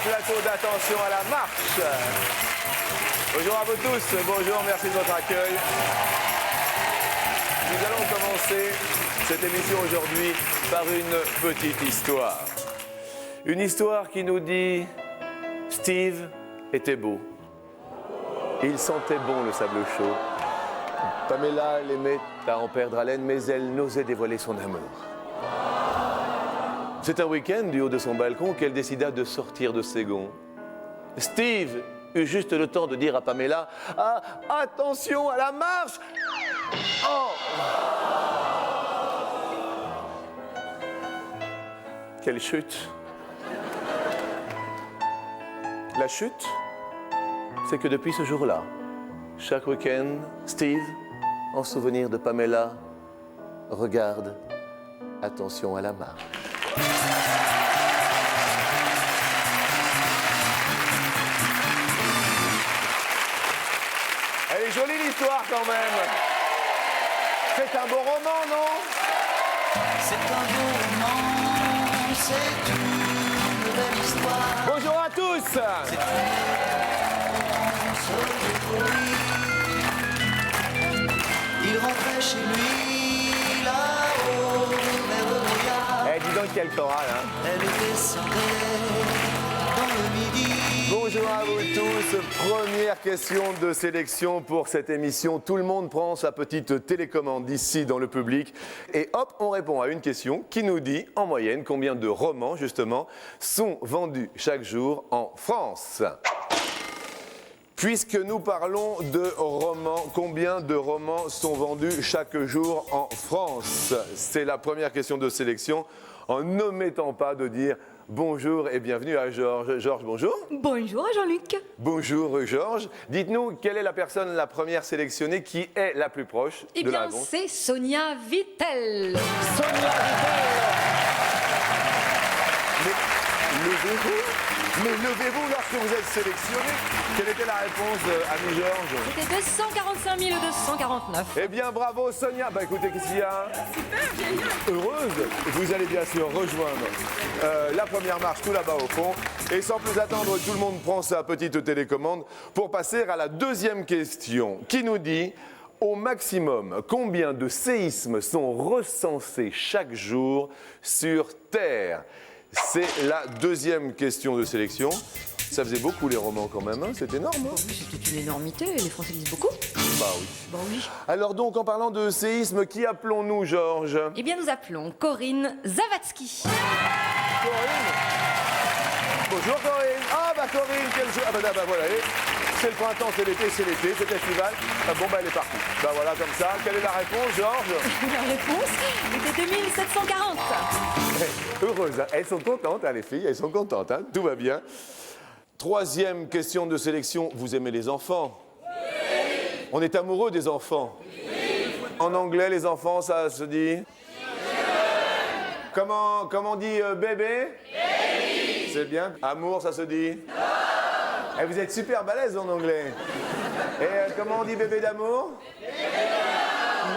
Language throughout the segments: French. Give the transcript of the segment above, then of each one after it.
plateau d'Attention à la marche. Bonjour à vous tous, bonjour, merci de votre accueil. Nous allons commencer cette émission aujourd'hui par une petite histoire. Une histoire qui nous dit « Steve était beau. Il sentait bon le sable chaud. Pamela l'aimait à en perdre haleine, mais elle n'osait dévoiler son amour. C'est un week-end, du haut de son balcon, qu'elle décida de sortir de ses gonds. Steve eut juste le temps de dire à Pamela « Ah, attention à la marche !» Oh ! Quelle chute! La chute, c'est que depuis ce jour-là, chaque week-end, Steve, en souvenir de Pamela, regarde « Attention à la marche ». Elle est jolie l'histoire quand même. C'est un beau roman, non? C'est un beau roman, c'est une belle histoire. Bonjour à tous. C'est une romance pour lui. Il rentrait chez lui, là-haut, vers le brouillard. Eh, dis donc quel choral, hein. Elle était scindée dans le midi. Bonjour à vous tous. Première question de sélection pour cette émission. Tout le monde prend sa petite télécommande ici dans le public. Et hop, on répond à une question qui nous dit en moyenne combien de romans, justement, sont vendus chaque jour en France. Puisque nous parlons de romans, combien de romans sont vendus chaque jour en France? C'est la première question de sélection, en n'omettant pas de dire bonjour et bienvenue à Georges. Georges, bonjour. Bonjour Jean-Luc. Bonjour Georges. Dites-nous, quelle est la personne la première sélectionnée qui est la plus proche Eh de la bien, réponse? c'est Sonia Vittel. Sonia Vittel. Mais levez-vous lorsque vous êtes sélectionné. Quelle était la réponse, ami Georges? C'était 245 249. Eh bien, bravo Sonia. Bah écoutez, qu'est-ce qu'il y a? Super, génial. Heureuse. Vous allez bien sûr rejoindre la première marche tout là-bas au fond. Et sans plus attendre, tout le monde prend sa petite télécommande pour passer à la deuxième question qui nous dit au maximum combien de séismes sont recensés chaque jour sur Terre? C'est la deuxième question de sélection. Ça faisait beaucoup les romans quand même, hein, c'est énorme. Hein. Oui, c'était une énormité, les Français lisent beaucoup. Bah oui. Bon oui. Alors donc, en parlant de séisme, qui appelons-nous, Georges? Eh bien, nous appelons Corinne Zavatsky. Corinne. Bonjour Corinne. Ah bah Corinne, quel jour. Ah bah voilà, c'est le printemps, c'est l'été, c'est estival. Ah, bon bah elle est partie. Bah voilà, comme ça. Quelle est la réponse, Georges? La réponse était 2740. Heureuse, hein. Elles sont contentes, hein, les filles, elles sont contentes, hein. Tout va bien. Troisième question de sélection, vous aimez les enfants? Oui. On est amoureux des enfants? Oui. En anglais, les enfants, ça se dit? Comment on dit bébé? Baby. C'est bien. Amour, ça se dit? Love. Et vous êtes super balèze en anglais. Et comment on dit bébé d'amour?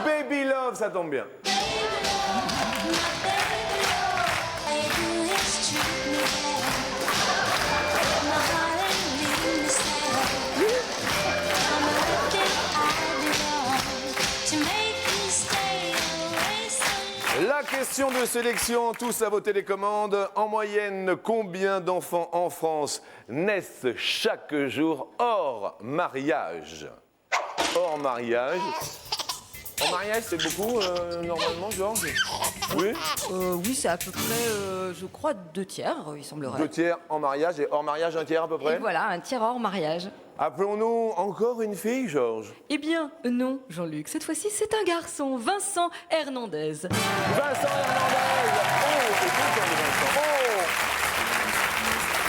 Baby love, ça tombe bien. La question de sélection, tous à vos télécommandes. En moyenne, combien d'enfants en France naissent chaque jour hors mariage? Hors mariage. En mariage, c'est beaucoup, normalement, Georges? Oui? Oui, c'est à peu près, je crois, 2 tiers, il semblerait. 2 tiers en mariage et hors mariage, 1 tiers à peu près? Et voilà, un tiers hors mariage. Appelons-nous encore une fille, Georges? Eh bien, non, Jean-Luc. Cette fois-ci, c'est un garçon, Vincent Hernandez. Vincent Hernandez! Oh, c'est content de Vincent. Oh!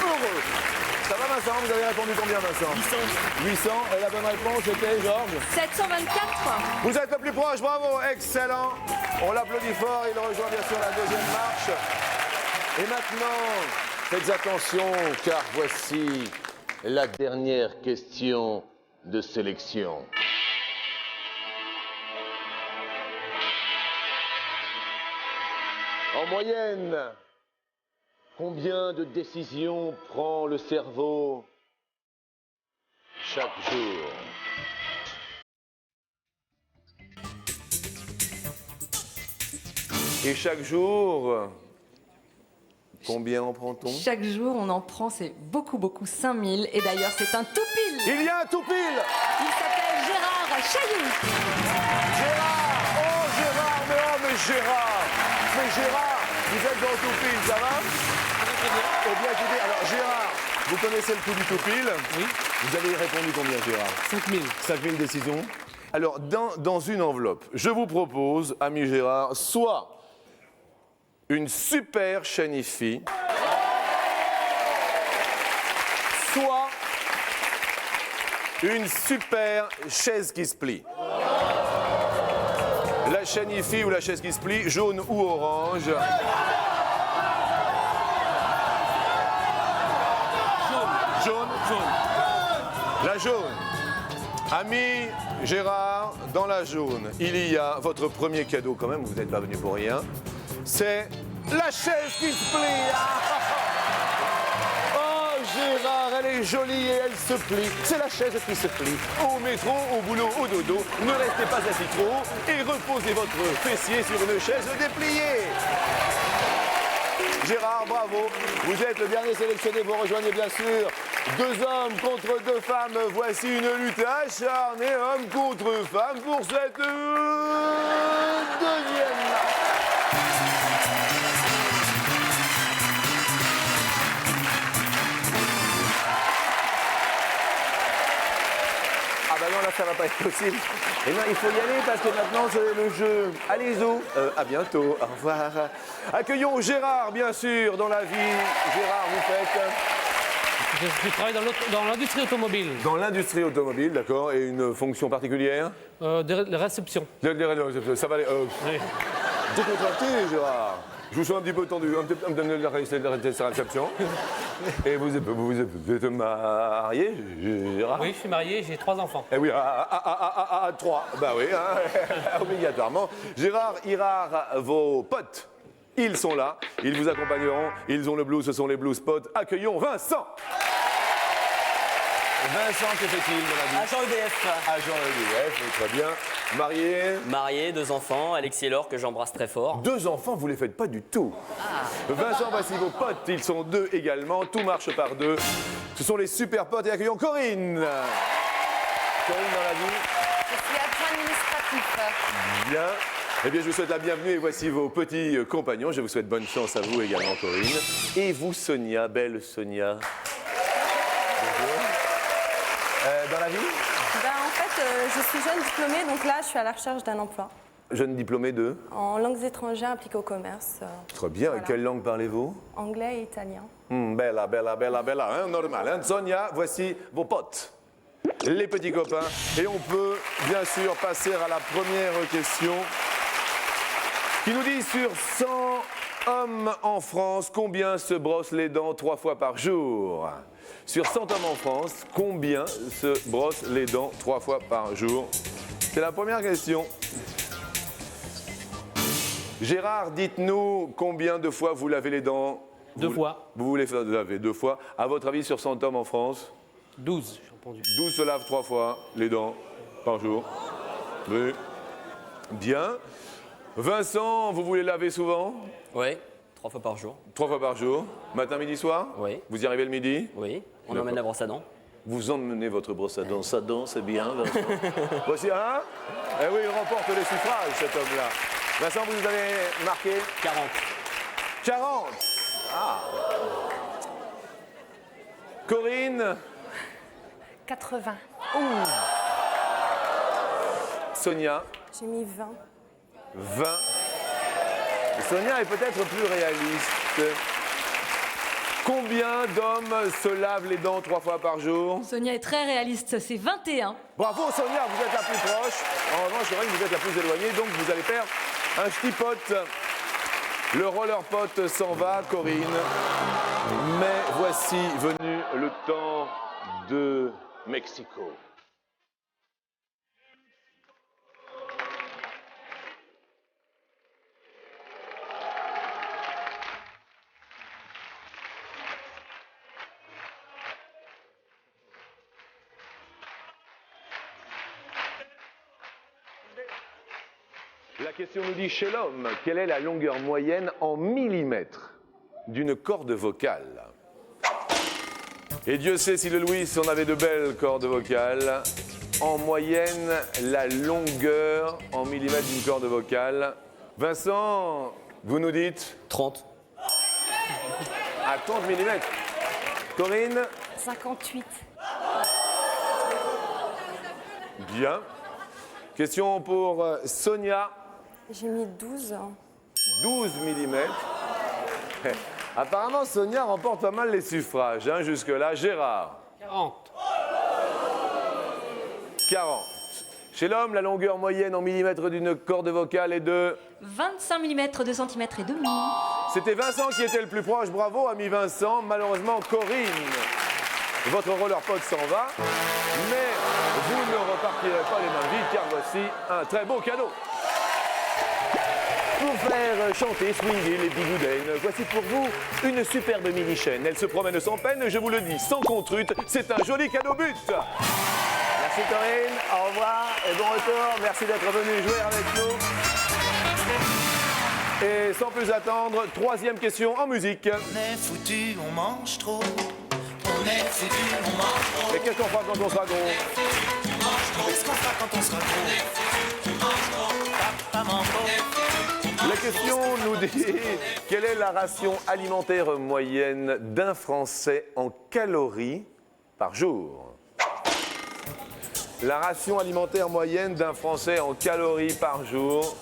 Heureux! Ça va Vincent? Vous avez répondu combien, Vincent? 800. 800. Et la bonne réponse était, Georges? 724. Vous êtes le plus proche, bravo, excellent. On l'applaudit fort, il rejoint bien sûr la deuxième marche. Et maintenant, faites attention, car voici la dernière question de sélection. En moyenne, Combien de décisions prend le cerveau chaque jour? Et chaque jour, combien en prend-on? Chaque jour, on en prend, c'est beaucoup, beaucoup, 5000. Et d'ailleurs, c'est un tout pile. Il y a un tout pile! Il s'appelle Gérard Chailloux. Gérard! Oh Gérard! Mais Gérard! Mais Gérard, vous êtes dans le tout pile, ça va? Eh bien, écoutez, alors Gérard, vous connaissez le coup du tout pile? Oui. Vous avez répondu combien, Gérard? 5000. 5000 décisions. Alors, dans une enveloppe, je vous propose, ami Gérard, soit une super chaîne IFI, soit une super chaise qui se plie. La chaîne IFI ou la chaise qui se plie, jaune ou orange. Jaune. La jaune. Ami Gérard, dans la jaune, il y a votre premier cadeau quand même, vous n'êtes pas venu pour rien. C'est la chaise qui se plie. Oh Gérard, elle est jolie et elle se plie. C'est la chaise qui se plie. Au métro, au boulot, au dodo, ne restez pas assis trop haut et reposez votre fessier sur une chaise dépliée. Gérard, bravo. Vous êtes le dernier sélectionné. Vous rejoignez bien sûr 2 hommes contre 2 femmes. Voici une lutte acharnée, homme contre femme, pour cette deuxième marche. Ah bah non, là ça va pas être possible. Et non, il faut y aller parce que maintenant c'est le jeu. Allez Zo, à bientôt, au revoir. Accueillons Gérard, bien sûr, dans la vie. Gérard, vous faites Je travaille dans l'industrie automobile. dans l'industrie automobile, d'accord, et une fonction particulière? De réception. Ça va aller. Oui. Décontracté, Gérard. Je vous sens un petit peu tendu, un petit peu de la réception. Et vous êtes marié, Gérard? Oui, je suis marié, j'ai 3 enfants. Eh oui, à 3. Bah oui, hein, obligatoirement. Gérard, Hirard, vos potes, ils sont là, ils vous accompagneront, ils ont le blues, ce sont les blues potes. Accueillons Vincent. Vincent, que fait-il de la vie? Agent EDF. Agent EDF, très bien. Marié? Marié, 2 enfants, Alexis et Laure que j'embrasse très fort. 2 enfants, vous les faites pas du tout. Vincent, voici vos potes, ils sont 2 également, tout marche par 2. Ce sont les super potes et accueillons Corinne. Corinne dans la vie? Je suis adjoint administratif. Bien. Eh bien, je vous souhaite la bienvenue et voici vos petits compagnons. Je vous souhaite bonne chance à vous également, Corinne. Et vous, Sonia, belle Sonia. Bonjour. Dans la vie? En fait, je suis jeune diplômée, donc là, je suis à la recherche d'un emploi. Jeune diplômée de? En langues étrangères appliquées au commerce. Très bien. Voilà. Quelle langue parlez-vous? Anglais et italien. Bella, hein, normal. Hein. Sonia, voici vos potes, les petits copains. Et on peut bien sûr passer à la première question qui nous dit sur 100 hommes en France, combien se brossent les dents 3 fois par jour? Sur 100 hommes en France, combien se brossent les dents 3 fois par jour? C'est la première question. Gérard, dites-nous combien de fois vous lavez les dents? 2 fois. Vous voulez faire laver 2 fois. À votre avis, sur 100 hommes en France, 12, j'ai entendu. 12 se lavent 3 fois les dents par jour. Oui. Bien. Vincent, vous voulez laver souvent? Oui, 3 fois par jour. 3 fois par jour. Matin, midi, soir? Oui. Vous y arrivez le midi? Oui, on D'accord. emmène la brosse à dents. Vous emmenez votre brosse à dents. Ça dent, c'est bien, Vincent. Voici un. Eh oui, il remporte les suffrages, cet homme-là. Vincent, vous avez marqué 40. 40. Ah. Corinne? 80. Sonia? J'ai mis 20. 20. Sonia est peut-être plus réaliste. Combien d'hommes se lavent les dents 3 fois par jour? Sonia est très réaliste, c'est 21. Bravo Sonia, vous êtes la plus proche. En revanche, Corinne, vous êtes la plus éloignée, donc vous allez perdre un petit pote. Le roller pote s'en va, Corinne. Mais voici venu le temps de Mexico. La question nous dit, chez l'homme, quelle est la longueur moyenne en millimètres d'une corde vocale? Et Dieu sait si le Louis en avait de belles cordes vocales. En moyenne, la longueur en millimètres d'une corde vocale. Vincent, vous nous dites 30. à 30 millimètres. Corinne? 58. Bien. Question pour Sonia. J'ai mis 12. 12 millimètres. Apparemment, Sonia remporte pas mal les suffrages, hein, jusque-là. Gérard? 40. 40. Chez l'homme, la longueur moyenne en millimètres d'une corde vocale est de... 25 mm, 2 cm et demi. C'était Vincent qui était le plus proche. Bravo, ami Vincent. Malheureusement, Corinne, votre roller pod s'en va. Mais vous ne repartirez pas les mains vides, car voici un très beau cadeau. Pour faire chanter, swinguer les bigoudaines, voici pour vous une superbe mini-chaîne. Elle se promène sans peine, je vous le dis, sans contrute. C'est un joli cadeau but. Merci Corinne, au revoir et bon retour. Merci d'être venu jouer avec nous. Et sans plus attendre, troisième question en musique. On est foutu, on mange trop. On est foutu, on mange trop. Et qu'est-ce qu'on fera quand on sera gros? Qu'est-ce qu'on fera quand on sera gros? Papa mange trop. La question nous dit, quelle est la ration alimentaire moyenne d'un Français en calories par jour? La ration alimentaire moyenne d'un Français en calories par jour.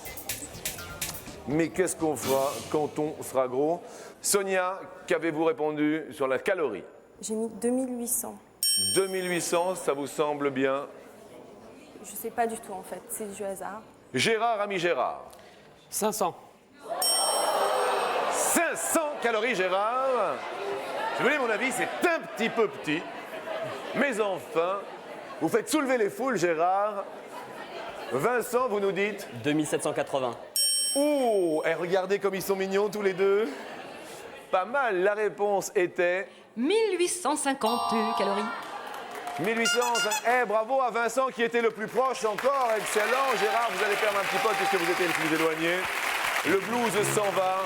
Mais qu'est-ce qu'on fera quand on sera gros? Sonia, qu'avez-vous répondu sur la calorie? J'ai mis 2800. 2800, ça vous semble bien? Je sais pas du tout en fait, c'est du hasard. Gérard, ami Gérard. 500. 500 calories, Gérard. Si vous voulez mon avis, c'est un petit peu petit. Mais enfin, vous faites soulever les foules, Gérard. Vincent, vous nous dites? 2780. Oh, et regardez comme ils sont mignons tous les deux. Pas mal, la réponse était 1850 calories. 1800. Eh, bravo à Vincent qui était le plus proche encore. Excellent. Gérard, vous allez perdre un petit peu puisque vous étiez le plus éloigné. Le blues s'en va.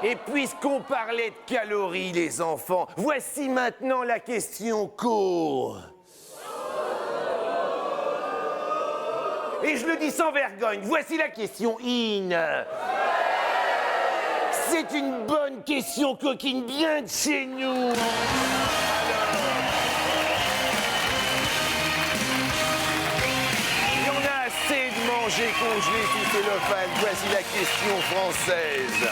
Et puisqu'on parlait de calories, les enfants, voici maintenant la question co. Et je le dis sans vergogne, voici la question in. C'est une bonne question coquine, bien de chez nous. Et on a assez de manger congelé sous cellophane. Voici la question française.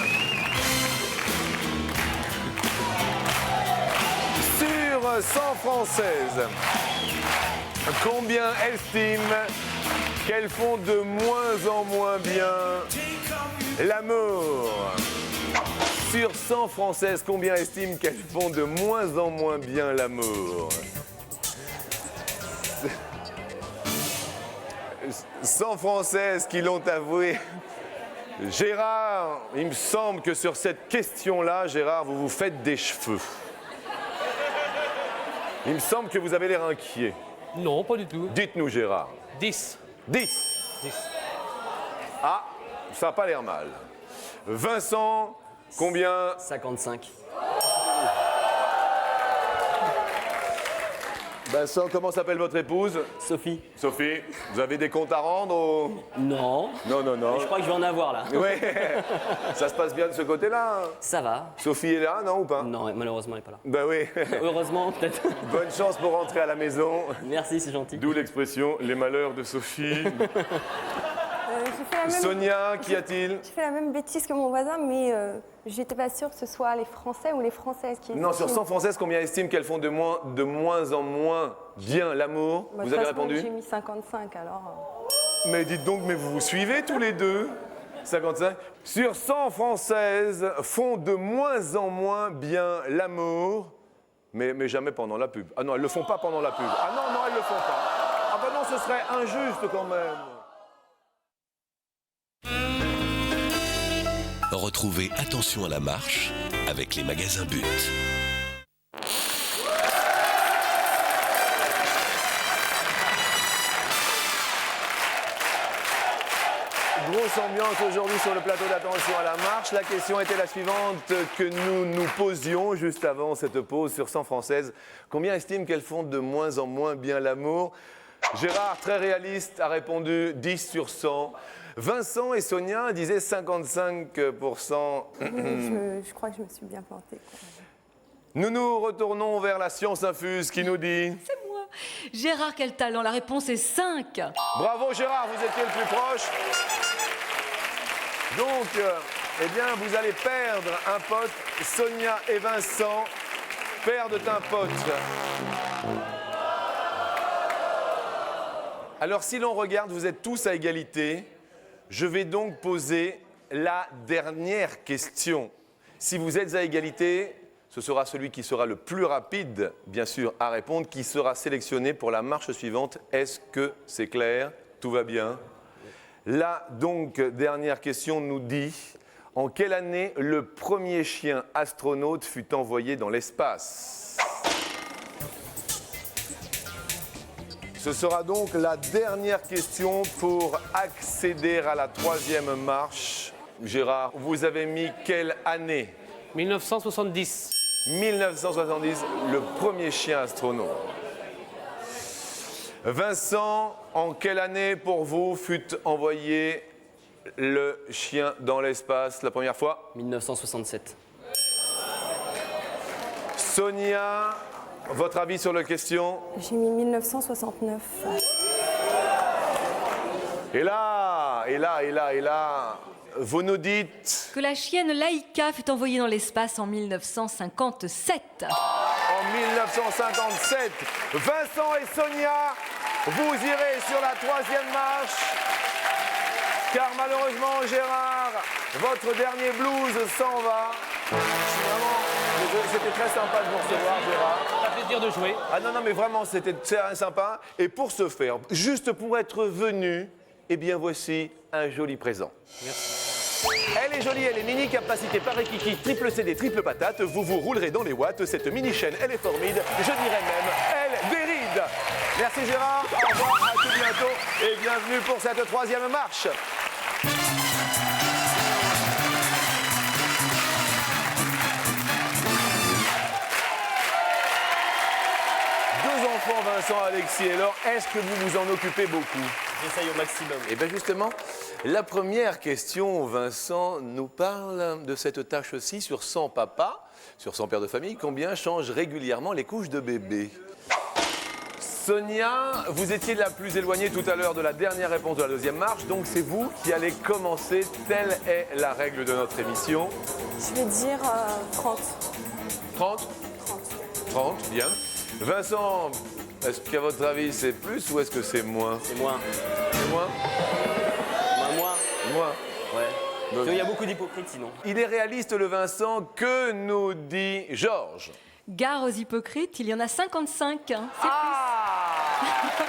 Sur 100 Françaises, combien estiment qu'elles font de moins en moins bien l'amour? Sur 100 Françaises, combien estiment qu'elles font de moins en moins bien l'amour? 100 Françaises qui l'ont avoué. Gérard, il me semble que sur cette question-là, Gérard, vous vous faites des cheveux. Il me semble que vous avez l'air inquiet. Non, pas du tout. Dites-nous, Gérard. 10. 10. 10. Ah, ça n'a pas l'air mal. Vincent, combien? 55. Vincent, comment s'appelle votre épouse? Sophie. Sophie, vous avez des comptes à rendre au... Non. Non, non, non. Mais je crois que je vais en avoir là. Oui, ça se passe bien de ce côté-là. Ça va. Sophie est là, non ou pas? Non, malheureusement, elle n'est pas là. Ben oui. Heureusement, peut-être. Bonne chance pour rentrer à la maison. Merci, c'est gentil. D'où l'expression les malheurs de Sophie. J'ai fait la même... Sonia, qu'y a-t-il? J'ai fait la même bêtise que mon voisin, mais j'étais pas sûre que ce soit les Français ou les Françaises qui... Non, sur 100 Françaises, combien estiment qu'elles font de moins en moins bien l'amour? Bah, de Vous toute avez façon, répondu? J'ai mis 55 alors. Mais dites donc, mais vous vous suivez tous les deux? 55. Sur 100 Françaises font de moins en moins bien l'amour, mais jamais pendant la pub. Ah non, elles le font pas pendant la pub. Ah non, non, elles le font pas. Ah bah non, ce serait injuste quand même. Retrouvez Attention à la marche avec les magasins But. Grosse ambiance aujourd'hui sur le plateau d'Attention à la marche. La question était la suivante que nous nous posions juste avant cette pause sur 100 françaises. Combien estiment qu'elles font de moins en moins bien l'amour? Gérard, très réaliste, a répondu 10 sur 100. Vincent et Sonia disaient 55%. Je crois que je me suis bien plantée. Nous nous retournons vers la science infuse qui nous dit... C'est moi. Gérard, quel talent. La réponse est 5. Bravo Gérard, vous étiez le plus proche. Donc, eh bien, vous allez perdre un pote. Sonia et Vincent perdent un pote. Alors, si l'on regarde, vous êtes tous à égalité. Je vais donc poser la dernière question. Si vous êtes à égalité, ce sera celui qui sera le plus rapide, bien sûr, à répondre, qui sera sélectionné pour la marche suivante. Est-ce que c'est clair? Tout va bien? La donc dernière question nous dit: en quelle année le premier chien astronaute fut envoyé dans l'espace? Ce sera donc la dernière question pour accéder à la troisième marche. Gérard, vous avez mis quelle année? 1970. 1970, le premier chien astronaute. Vincent, en quelle année pour vous fut envoyé le chien dans l'espace la première fois? 1967. Sonia, votre avis sur la question? J'ai mis 1969. Et là, vous nous dites Que la chienne Laïka fut envoyée dans l'espace en 1957. en 1957. Vincent et Sonia, vous irez sur la troisième marche. Car malheureusement, Gérard, votre dernier blues s'en va. C'était très sympa de vous recevoir, Gérard. Ça fait plaisir de jouer. Ah non, mais vraiment, c'était très sympa. Et pour ce faire, juste pour être venu, eh bien, voici un joli présent. Merci. Elle est jolie, elle est mini, capacité Paris-Kiki, triple CD, triple patate. Vous vous roulerez dans les watts. Cette mini chaîne, elle est formide. Je dirais même, elle déride. Merci Gérard, au revoir, à tout bientôt et bienvenue pour cette troisième marche. Deux enfants, Vincent, Alexis et Laure, est-ce que vous vous en occupez beaucoup? J'essaye au maximum. Eh bien justement, la première question, Vincent, nous parle de cette tâche aussi sur 100 papas, sur 100 pères de famille. Combien changent régulièrement les couches de bébé? Sonia, vous étiez la plus éloignée tout à l'heure de la dernière réponse de la deuxième marche, donc c'est vous qui allez commencer. Telle est la règle de notre émission. Je vais dire 30. 30 30, bien. Vincent, est-ce qu'à votre avis c'est plus ou est-ce que c'est moins? C'est moins. C'est moins? Moins. Moins. Ouais. Parce qu'il y a beaucoup d'hypocrites sinon. Il est réaliste le Vincent, que nous dit Georges? Gare aux hypocrites, il y en a 55. Hein. C'est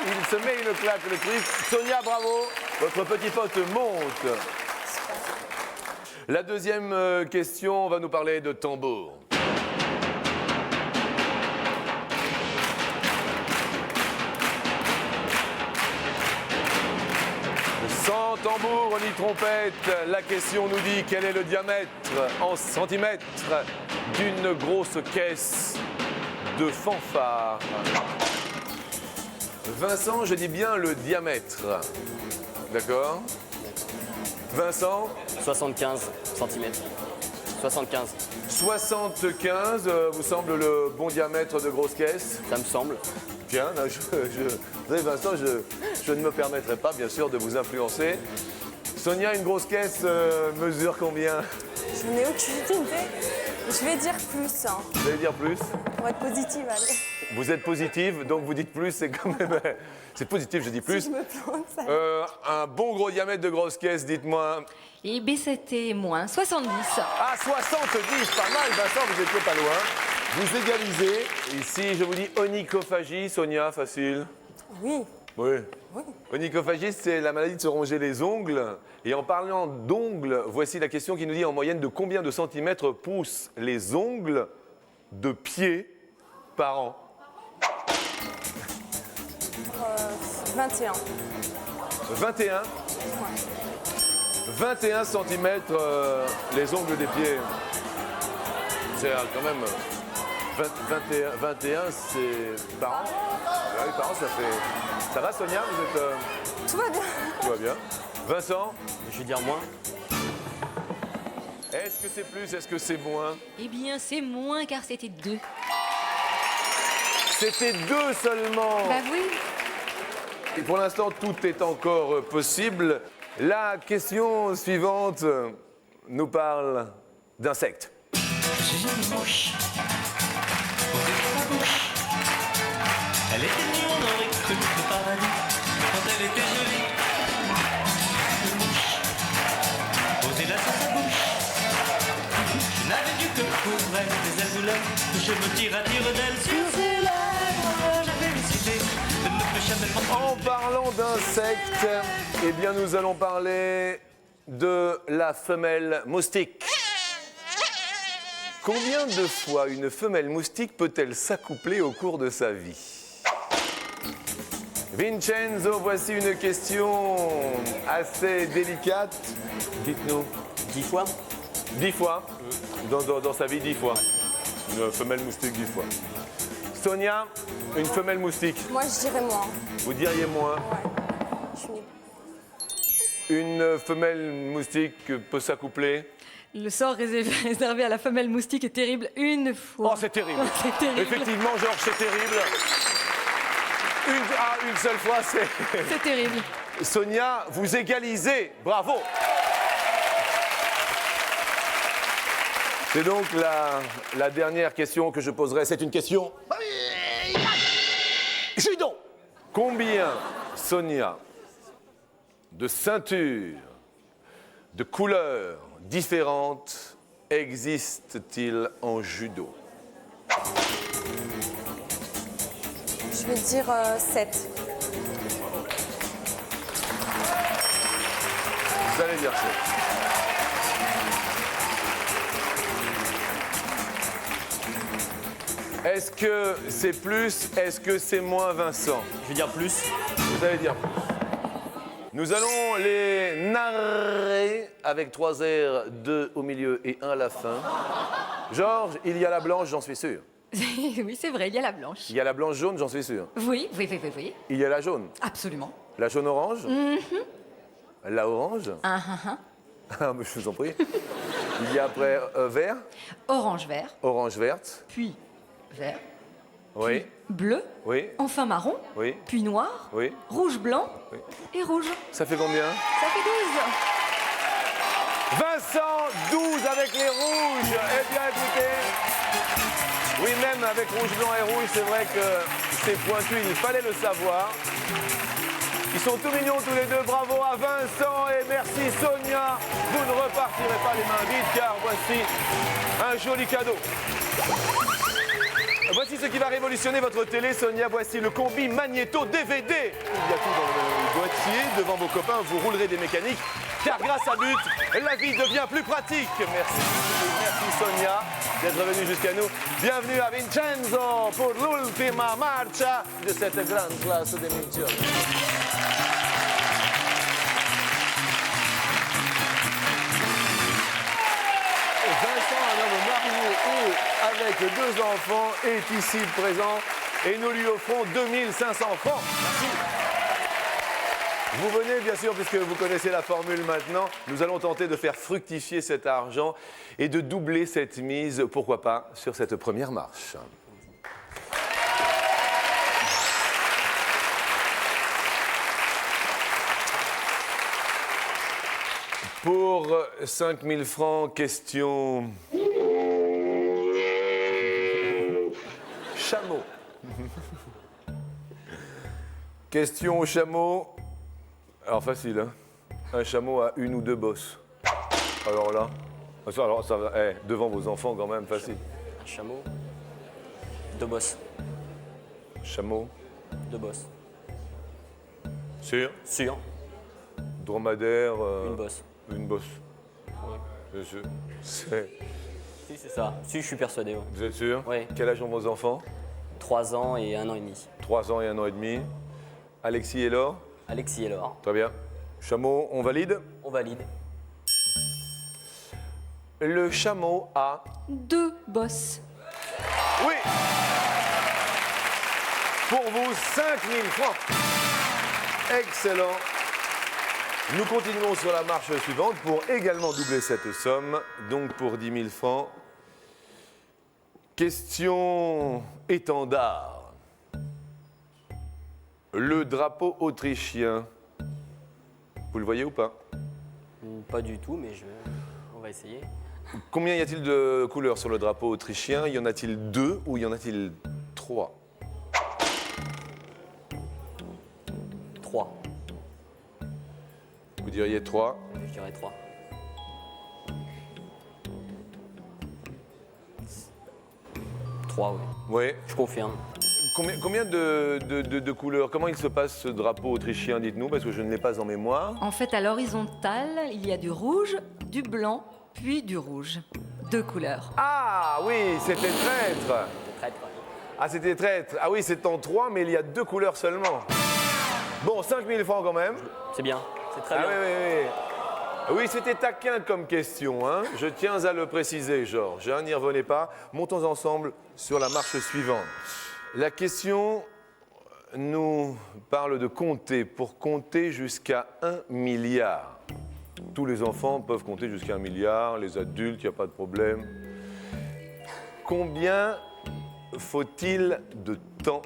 Il se met une claque le truc. Sonia, bravo, votre petit pote monte. La deuxième question, on va nous parler de tambour. Sans tambour ni trompette, la question nous dit quel est le diamètre en centimètres d'une grosse caisse de fanfare. Vincent, je dis bien le diamètre. D'accord? Vincent? 75 cm. 75. 75 vous semble le bon diamètre de grosse caisse? Ça me semble. Bien, là, vous savez, Vincent, je ne me permettrai pas, bien sûr, de vous influencer. Sonia, une grosse caisse mesure combien? Je n'ai aucune idée. Je vais dire plus. Hein. Vous allez dire plus? Pour être positive, allez. Vous êtes positive, donc vous dites plus, c'est quand même... C'est positif, je dis plus. Si je me plante, ça... Un bon gros diamètre de grosse caisse, dites-moi. Et B, c'était moins 70. Ah, 70, pas mal, Vincent, vous étiez pas loin. Vous égalisez. Ici, je vous dis onychophagie, Sonia, facile. Oui. Oui. Oui. Onychophagie, c'est la maladie de se ronger les ongles. Et en parlant d'ongles, voici la question qui nous dit en moyenne de combien de centimètres poussent les ongles de pied par an? 21. 21. 21 cm les ongles des pieds. C'est quand même 21, c'est par an. Ah oui, par an, ça fait. Ça va, Sonia? Vous êtes. Tout va bien. Tout va bien. Vincent, Je vais dire moins. est-ce que c'est plus, est-ce que c'est moins? Eh bien, c'est moins car c'était 2. C'était 2 seulement. Bah oui. Et pour l'instant, tout est encore possible. La question suivante nous parle d'insectes. Je suis une mouche. Posée dans ma bouche. Elle était nue, on aurait cru le paradis. Quand elle était jolie. Une mouche. Posée là sur sa bouche. Je n'avais dû que pour elle des ailes bleues. Je me tire à tire d'elle sur ses lèvres. J'avais décidé de ne plus jamais En parlant d'insectes, eh bien, nous allons parler de la femelle moustique. Combien de fois une femelle moustique peut-elle s'accoupler au cours de sa vie? Vincenzo, voici une question assez délicate. Dites-nous. 10 fois. 10 fois dans sa vie, 10 fois. Une femelle moustique, 10 fois. Sonia, une femelle moustique. Moi, je dirais moins. Vous diriez moins. Je suis nulle. Une femelle moustique peut s'accoupler. Le sort réservé à la femelle moustique est terrible une fois. Oh, c'est terrible. C'est terrible. Effectivement, Georges, c'est terrible. Une seule fois, c'est... C'est terrible. Sonia, vous égalisez. Bravo. C'est donc la dernière question que je poserai. C'est une question... Judo. Combien, Sonia, de ceintures de couleurs différentes existe-t-il en judo? Je vais dire 7. Vous allez dire 7. Est-ce que c'est plus? Est-ce que c'est moins, Vincent? Je vais dire plus. Vous allez dire plus. Nous allons les narrer avec 3 R, 2 au milieu et 1 à la fin. Georges, il y a la blanche, j'en suis sûr. Oui, c'est vrai, il y a la blanche. Il y a la blanche jaune, j'en suis sûr. Oui, oui, oui, oui, oui. Il y a la jaune. Absolument. La jaune orange. La orange. Ah, mais je vous en prie. Il y a après vert, Orange vert, orange verte. puis vert, Oui, bleu, oui, enfin marron, oui, puis noir, oui. rouge blanc Oui. et rouge. Ça fait combien? Ça fait 12. Vincent, 12 avec les rouges. Eh bien, écoutez, oui, même avec rouge, blanc et rouge, c'est vrai que c'est pointu, il fallait le savoir. Ils sont tout mignons tous les deux. Bravo à Vincent et merci Sonia. Vous ne repartirez pas les mains vides car voici un joli cadeau. Voici ce qui va révolutionner votre télé, Sonia. Voici le combi magnéto DVD. Il y a tout dans le boîtier. Devant vos copains, vous roulerez des mécaniques. Car grâce à But, la vie devient plus pratique. Merci, merci Sonia d'être venue jusqu'à nous. Bienvenue à Vincenzo pour l'ultima marcia de cette grande classe d'émission. Vincent, un homme marié et avec 2 enfants, est ici présent et nous lui offrons 2500 francs. Merci. Vous venez, bien sûr, puisque vous connaissez la formule maintenant. Nous allons tenter de faire fructifier cet argent et de doubler cette mise, pourquoi pas, sur cette première marche. Pour 5000 francs, question... Chameau. Question chameau. Alors facile, hein. Un chameau a 1 ou 2 bosses. Alors là, ça va, devant vos enfants quand même, facile. Un chameau. 2 bosses. Chameau. 2 bosses. Sûr. Sûr. Dromadaire. Une bosse. Une bosse. Bien sûr. Si, c'est ça. Si, je suis persuadé. Ouais. Vous êtes sûr? Oui. Quel âge ont vos enfants? 3 ans et 1 an et demi. 3 ans et 1 an et demi. Alexis et Laure? Alexis et Laure. Très bien. Chameau, on valide? On valide. le chameau a 2 bosses. Oui. Pour vous, 5 000 francs. Excellent. Nous continuons sur la marche suivante pour également doubler cette somme, donc pour 10 000 francs. Question étendard. Le drapeau autrichien, vous le voyez ou pas? Pas du tout, mais on va essayer. Combien y a-t-il de couleurs sur le drapeau autrichien? Y en a-t-il 2 ou y en a-t-il 3? 3. Vous diriez 3. Je dirais 3. Oui. Oui. Je confirme. Combien de couleurs? Comment il se passe ce drapeau autrichien, dites-nous, parce que je ne l'ai pas en mémoire. En fait, à l'horizontale, il y a du rouge, du blanc, puis du rouge. 2 couleurs. Ah oui, c'était traître. Traître. Ah, c'était traître. Ah oui, c'est en 3, mais il y a 2 couleurs seulement. Bon, 5 000 francs quand même. C'est bien. C'est très Ah bien. oui, oui, oui. Oui, c'était taquin comme question, hein. Je tiens à le préciser, Georges. Hein, n'y revenez pas. Montons ensemble sur la marche suivante. La question nous parle de compter, pour compter jusqu'à 1 milliard. Tous les enfants peuvent compter jusqu'à 1 milliard, les adultes, il n'y a pas de problème. Combien faut-il de temps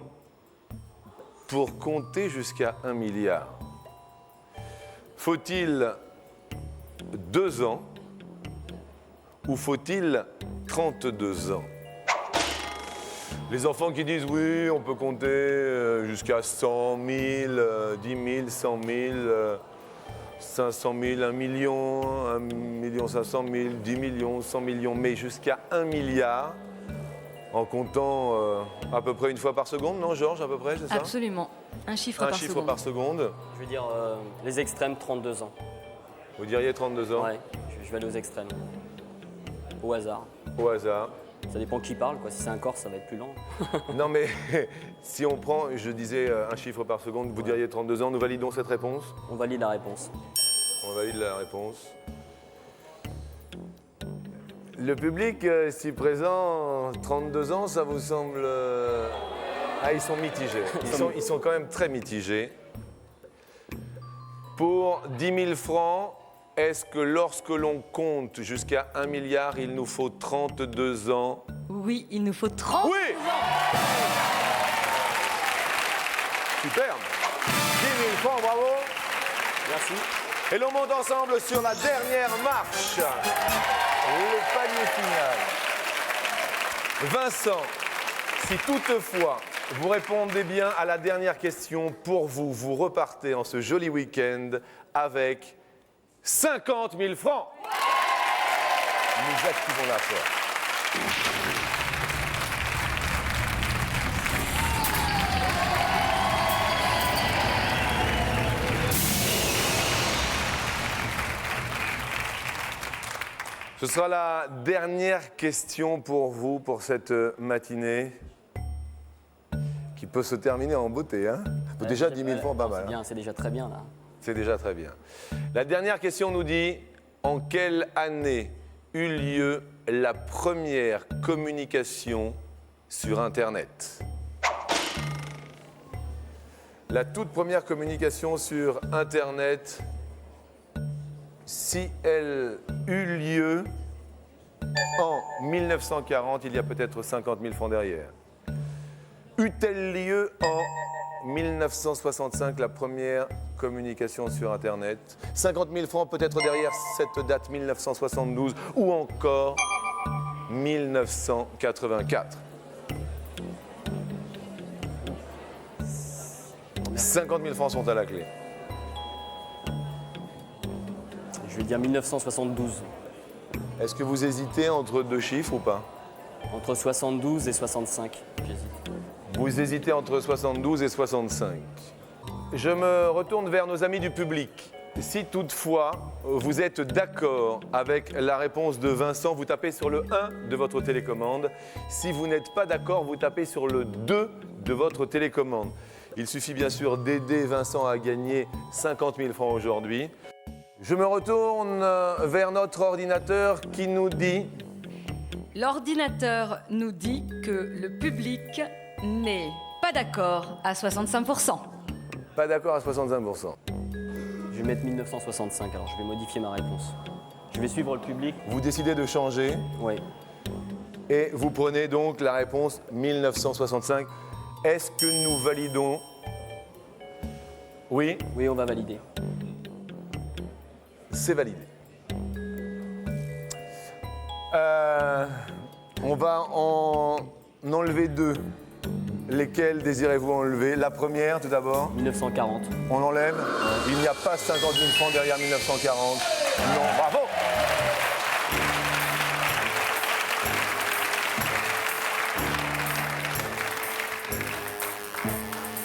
pour compter jusqu'à 1 milliard? Faut-il 2 ans ou faut-il 32 ans? Les enfants qui disent oui, on peut compter jusqu'à 100 000, 10 000, 100 000, 500 000, 1 million, 1 million 500 000, 10 millions, 100 millions, mais jusqu'à 1 milliard, en comptant à peu près une fois par seconde, non Georges, à peu près, c'est ça? Absolument. Un chiffre Un par chiffre seconde. par seconde. Je veux dire les extrêmes, 32 ans. Vous diriez 32 ans? Ouais, je vais aller aux extrêmes. Au hasard. Au hasard. Ça dépend qui parle, quoi. Si c'est un Corse, ça va être plus lent. Non mais si on prend, je disais un chiffre par seconde, vous diriez 32 ans, nous validons cette réponse? On valide la réponse. On valide la réponse. Le public, si présent, 32 ans, ça vous semble... Ah, ils sont mitigés. Ils sont quand même très mitigés. Pour 10 000 francs, est-ce que lorsque l'on compte jusqu'à 1 milliard, il nous faut 32 ans? Oui, il nous faut 30. Oui! Superbe. 10 000 francs, bravo. Merci. Et l'on monte ensemble sur la dernière marche. Le palier final. Vincent, si toutefois vous répondez bien à la dernière question, pour vous, vous repartez en ce joli week-end avec 50 000 francs. Nous activons la porte. Ce sera la dernière question pour vous, pour cette matinée, qui peut se terminer en beauté. Hein, déjà 10 000 francs, pas mal. C'est bien, c'est déjà très bien, là. C'est déjà très bien. La dernière question nous dit, en quelle année eut lieu la première communication sur Internet? La toute première communication sur Internet, si elle eut lieu en 1940, il y a peut-être 50 000 francs derrière. Eut-elle lieu en 1965, la première communication sur Internet? 50 000 francs peut-être derrière cette date 1972 ou encore 1984. 50 000 francs sont à la clé. Je vais dire 1972. Est-ce que vous hésitez entre 2 chiffres ou pas? Entre 72 et 65, j'hésite. Vous hésitez entre 72 et 65. Je me retourne vers nos amis du public. Si toutefois vous êtes d'accord avec la réponse de Vincent, vous tapez sur le 1 de votre télécommande. Si vous n'êtes pas d'accord, vous tapez sur le 2 de votre télécommande. Il suffit bien sûr d'aider Vincent à gagner 50 000 francs aujourd'hui. Je me retourne vers notre ordinateur qui nous dit... L'ordinateur nous dit que le public n'est pas d'accord à 65%. Pas d'accord à 65%. Je vais mettre 1965, alors je vais modifier ma réponse. Je vais suivre le public. Vous décidez de changer Oui. et vous prenez donc la réponse 1965. Est-ce que nous validons? Oui, Oui, on va valider. c'est validé. On va en enlever deux. Lesquelles désirez-vous enlever? La première, tout d'abord. 1940. On l'enlève. Il n'y a pas 50 000 francs derrière 1940. Non, bravo.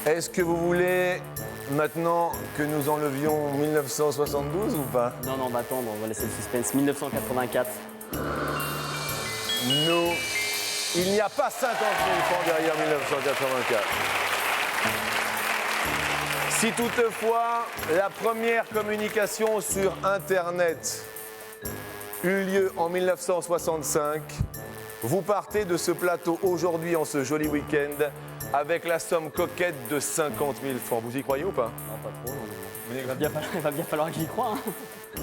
Est-ce que vous voulez maintenant que nous enlevions 1972 ou pas? Non, non, on va attendre, on va laisser le suspense. 1984. Nous, il n'y a pas 50 000 francs derrière 1984. Si toutefois la première communication sur Internet eut lieu en 1965, vous partez de ce plateau aujourd'hui en ce joli week-end avec la somme coquette de 50 000 francs. Vous y croyez ou pas? Non, pas trop. Il va bien falloir que j'y croie. Hein.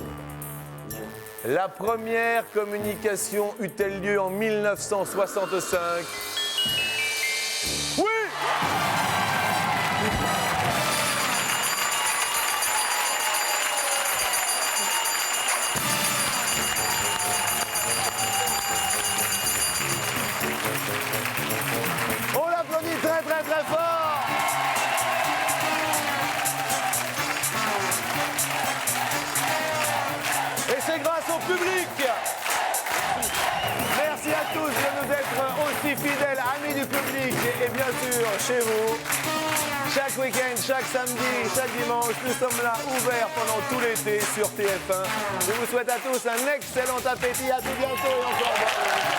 La première communication eut-elle lieu en 1965? Oui! On l'applaudit très très très fort! Et c'est grâce au public. Merci à tous de nous être aussi fidèles, amis du public et bien sûr chez vous. Chaque week-end, chaque samedi, chaque dimanche, nous sommes là ouverts pendant tout l'été sur TF1. Je vous souhaite à tous un excellent appétit. À tout bientôt et encore bravo.